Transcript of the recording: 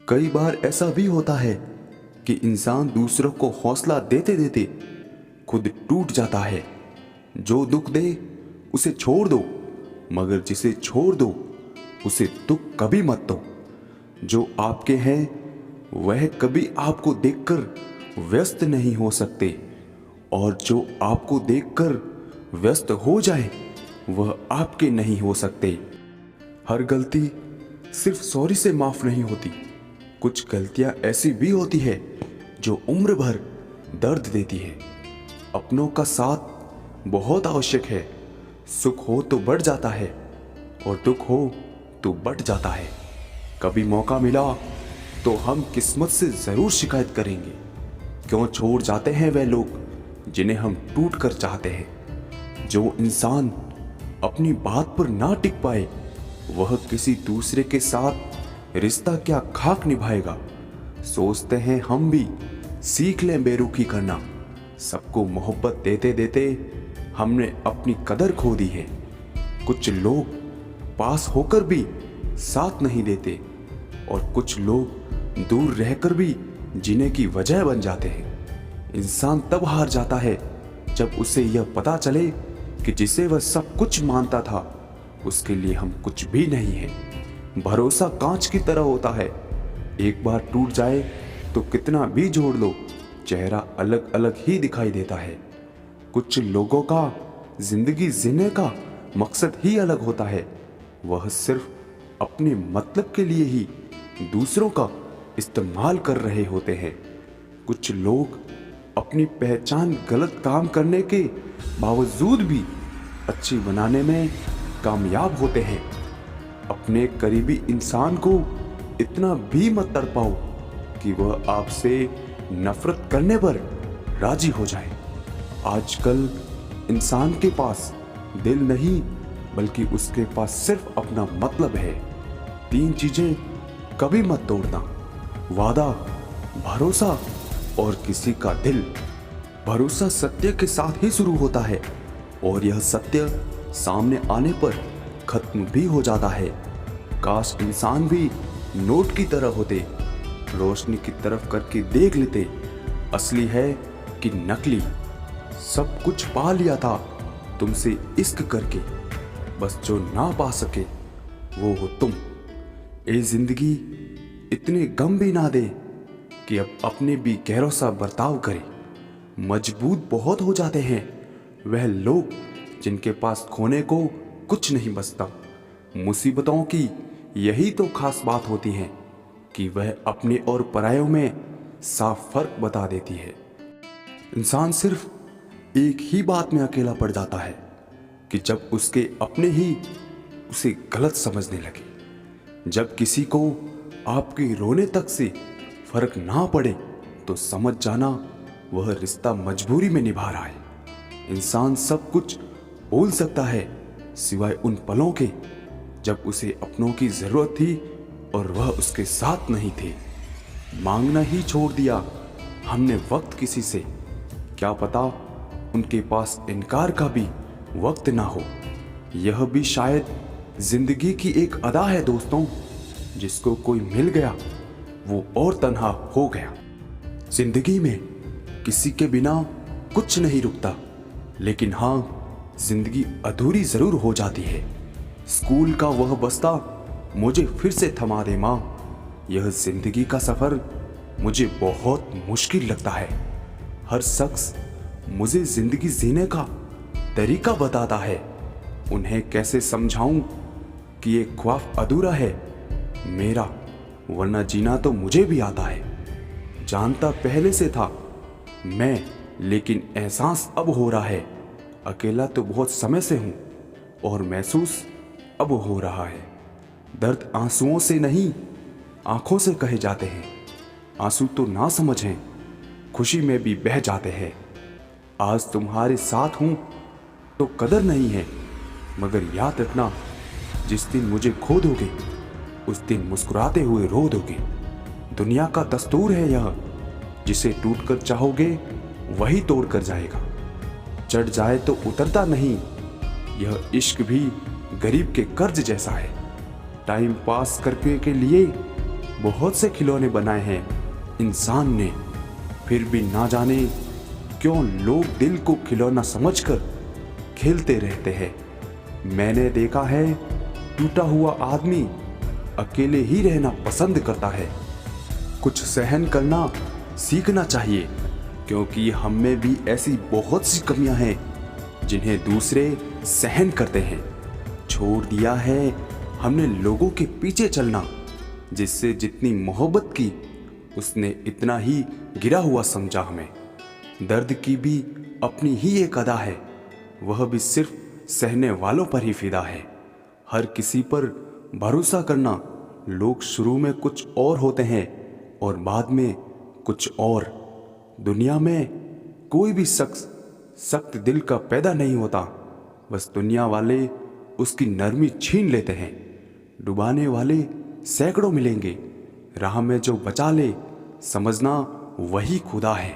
कई बार ऐसा भी होता है कि इंसान दूसरों को हौसला देते देते खुद टूट जाता है। जो दुख दे उसे छोड़ दो, मगर जिसे छोड़ दो उसे दुख कभी मत दो। जो आपके हैं वह कभी आपको देखकर व्यस्त नहीं हो सकते, और जो आपको देखकर व्यस्त हो जाए वह आपके नहीं हो सकते। हर गलती सिर्फ सॉरी से माफ नहीं होती। कुछ गलतियां ऐसी भी होती है जो उम्र भर दर्द देती है। अपनों का साथ बहुत आवश्यक है। सुख हो तो बढ़ जाता है और दुख हो तो बढ़ जाता है। कभी मौका मिला तो हम किस्मत से जरूर शिकायत करेंगे। क्यों छोड़ जाते हैं वे लोग जिन्हें हम टूट कर चाहते हैं। जो इंसान अपनी बात पर ना टिक पाए वह किसी दूसरे के साथ रिश्ता क्या खाक निभाएगा। सोचते हैं हम भी सीख लें बेरुखी करना। सबको मोहब्बत देते देते हमने अपनी कदर खो दी है। कुछ लोग पास होकर भी साथ नहीं देते, और कुछ लोग दूर रहकर भी जीने की वजह बन जाते हैं। इंसान तब हार जाता है जब उसे यह पता चले कि जिसे वह सब कुछ मानता था उसके लिए हम कुछ भी नहीं है। भरोसा कांच की तरह होता है, एक बार टूट जाए तो कितना भी जोड़ लो चेहरा अलग अलग ही दिखाई देता है। कुछ लोगों का जिंदगी जीने का मकसद ही अलग होता है। वह सिर्फ अपने मतलब के लिए ही दूसरों का इस्तेमाल कर रहे होते हैं। कुछ लोग अपनी पहचान गलत काम करने के बावजूद भी अच्छी बनाने में कामयाब होते हैं। अपने करीबी इंसान को इतना भी मत तड़पाओ कि वह आपसे नफरत करने पर राजी हो जाए। आजकल इंसान के पास दिल नहीं बल्कि उसके पास सिर्फ अपना मतलब है। 3 चीजें कभी मत तोड़ना: वादा, भरोसा और किसी का दिल। भरोसा सत्य के साथ ही शुरू होता है और यह सत्य सामने आने पर खत्म भी हो जाता है। काश इंसान भी नोट की तरह होते, रोशनी की तरफ करके देख लेते असली है कि नकली। सब कुछ पा लिया था तुमसे इश्क करके, बस जो ना पा सके वो हो तुम। ए जिंदगी इतने गम भी ना दे कि अब अपने भी गहरों सा बर्ताव करे। मजबूत बहुत हो जाते हैं वह लोग जिनके पास खोने को कुछ नहीं बचता। मुसीबतों की यही तो खास बात होती है कि वह अपने और परायों में साफ फर्क बता देती है। इंसान सिर्फ एक ही बात में अकेला पड़ जाता है कि जब उसके अपने ही उसे गलत समझने लगे। जब किसी को आपके रोने तक से फर्क ना पड़े तो समझ जाना वह रिश्ता मजबूरी में निभा रहा है। इंसान सब कुछ भूल सकता है सिवाय उन पलों के जब उसे अपनों की जरूरत थी और वह उसके साथ नहीं थे। मांगना ही छोड़ दिया हमने वक्त किसी से, क्या पता उनके पास इनकार का भी वक्त ना हो। यह भी शायद जिंदगी की एक अदा है दोस्तों, जिसको कोई मिल गया वो और तन्हा हो गया। जिंदगी में किसी के बिना कुछ नहीं रुकता, लेकिन हाँ, जिंदगी अधूरी जरूर हो जाती है। स्कूल का वह बस्ता मुझे फिर से थमा दे माँ। यह जिंदगी का सफर मुझे बहुत मुश्किल लगता है। हर शख्स मुझे जिंदगी जीने का तरीका बताता है। उन्हें कैसे समझाऊं कि ये ख्वाब अधूरा है मेरा, वरना जीना तो मुझे भी आता है। जानता पहले से था मैं, लेकिन एहसास अब हो रहा है। अकेला तो बहुत समय से हूं और महसूस अब हो रहा है। दर्द आंसुओं से नहीं आंखों से कहे जाते हैं। आंसू तो ना समझें, खुशी में भी बह जाते हैं। आज तुम्हारे साथ हूं तो कदर नहीं है, मगर याद रखना जिस दिन मुझे खो दोगे उस दिन मुस्कुराते हुए रो दोगे। दुनिया का दस्तूर है यह, जिसे टूट कर चाहोगे वही तोड़ कर जाएगा। चढ़ जाए तो उतरता नहीं, यह इश्क भी गरीब के कर्ज जैसा है। टाइम पास करने के लिए बहुत से खिलौने बनाए हैं इंसान ने, फिर भी ना जाने क्यों लोग दिल को खिलौना समझकर खेलते रहते हैं। मैंने देखा है टूटा हुआ आदमी अकेले ही रहना पसंद करता है। कुछ सहन करना सीखना चाहिए, क्योंकि हम में भी ऐसी बहुत सी कमियां हैं जिन्हें दूसरे सहन करते हैं। छोड़ दिया है हमने लोगों के पीछे चलना, जिससे जितनी मोहब्बत की उसने इतना ही गिरा हुआ समझा हमें। दर्द की भी अपनी ही एक अदा है, वह भी सिर्फ सहने वालों पर ही फिदा है। हर किसी पर भरोसा करना, लोग शुरू में कुछ और होते हैं और बाद में कुछ और। दुनिया में कोई भी शख्स सख्त दिल का पैदा नहीं होता, बस दुनिया वाले उसकी नरमी छीन लेते हैं। डुबाने वाले सैकड़ों मिलेंगे, राह में जो बचा ले समझना वही खुदा है।